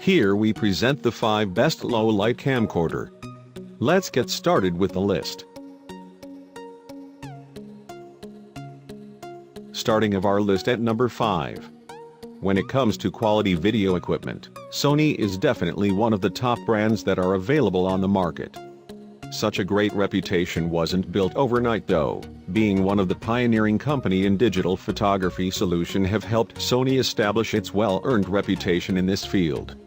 Here we present the 5 best low light camcorder. Let's get started with the list. Starting of our list at number 5. When it comes to quality video equipment, Sony is definitely one of the top brands that are available on the market. Such a great reputation wasn't built overnight though. Being one of the pioneering company in digital photography solution have helped Sony establish its well-earned reputation in this field.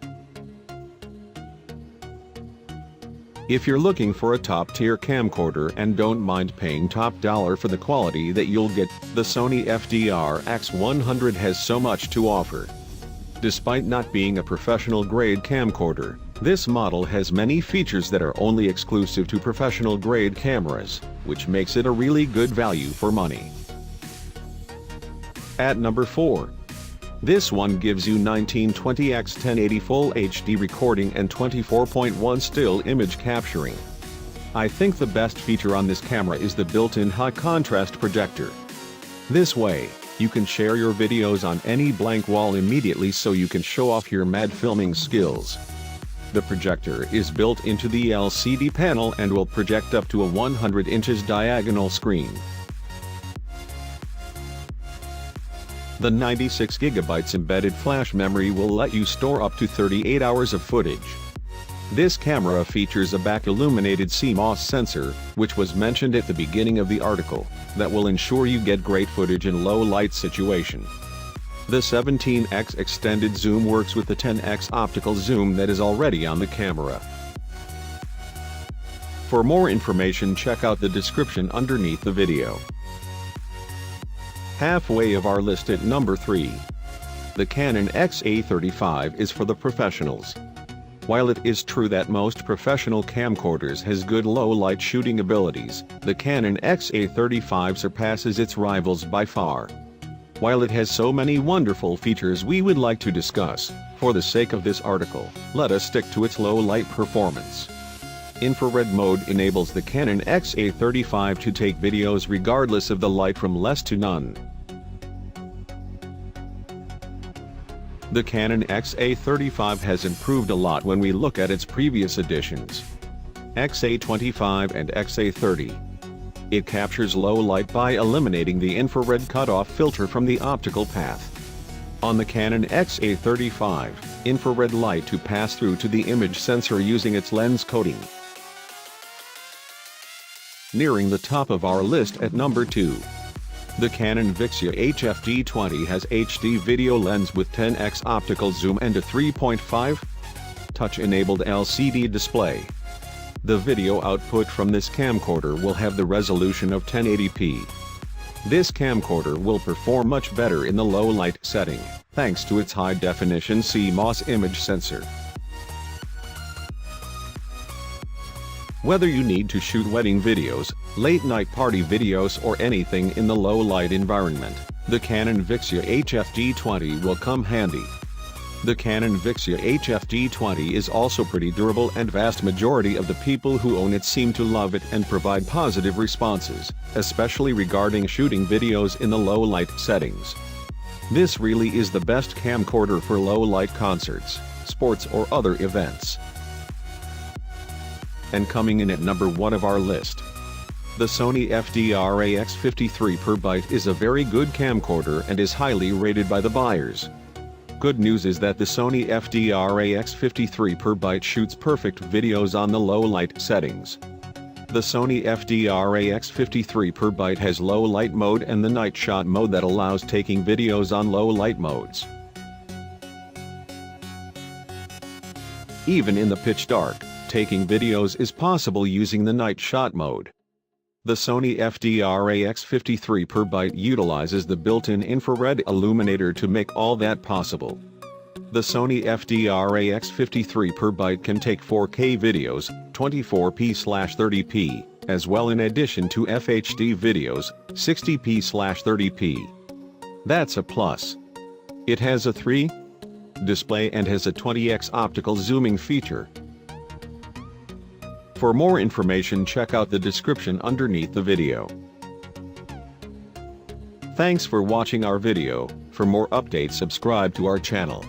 If you're looking for a top-tier camcorder and don't mind paying top dollar for the quality that you'll get, the Sony FDR-X100 has so much to offer. Despite not being a professional-grade camcorder, this model has many features that are only exclusive to professional-grade cameras, which makes it a really good value for money. At number 4. This one gives you 1920x 1080 Full HD recording and 24.1 still image capturing. I think the best feature on this camera is the built-in high-contrast projector. This way, you can share your videos on any blank wall immediately so you can show off your mad filming skills. The projector is built into the LCD panel and will project up to a 100 inches diagonal screen. The 96GB embedded flash memory will let you store up to 38 hours of footage. This camera features a back-illuminated CMOS sensor, which was mentioned at the beginning of the article, that will ensure you get great footage in low-light situation. The 17x extended zoom works with the 10x optical zoom that is already on the camera. For more information, check out the description underneath the video. Halfway of our list at number 3. The Canon XA35 is for the professionals. While it is true that most professional camcorders has good low-light shooting abilities, the Canon XA35 surpasses its rivals by far. While it has so many wonderful features we would like to discuss, for the sake of this article, let us stick to its low-light performance. Infrared mode enables the Canon XA35 to take videos regardless of the light from less to none. The Canon XA35 has improved a lot when we look at its previous editions. XA25 and XA30. It captures low light by eliminating the infrared cutoff filter from the optical path. On the Canon XA35, infrared light to pass through to the image sensor using its lens coating. Nearing the top of our list at number 2. The Canon VIXIA HFD20 has HD video lens with 10x optical zoom and a 3.5 touch-enabled LCD display. The video output from this camcorder will have the resolution of 1080p. This camcorder will perform much better in the low light setting, thanks to its high-definition CMOS image sensor. Whether you need to shoot wedding videos, late-night party videos or anything in the low-light environment, the Canon VIXIA HFD20 will come handy. The Canon VIXIA HFD20 is also pretty durable and vast majority of the people who own it seem to love it and provide positive responses, especially regarding shooting videos in the low-light settings. This really is the best camcorder for low-light concerts, sports or other events. And coming in at number 1 of our list. The Sony FDR-AX53 is a very good camcorder and is highly rated by the buyers. Good news is that the Sony FDR-AX53 shoots perfect videos on the low light settings. The Sony FDR-AX53 has low light mode and the night shot mode that allows taking videos on low light modes. Even in the pitch dark, taking videos is possible using the night shot mode. The Sony FDR-AX53 utilizes the built-in infrared illuminator to make all that possible. The Sony FDR-AX53 can take 4K videos, 24p/30p, as well in addition to FHD videos, 60p/30p. That's a plus. It has a 3 display and has a 20x optical zooming feature. For more information, check out the description underneath the video. Thanks for watching our video. For more updates, subscribe to our channel.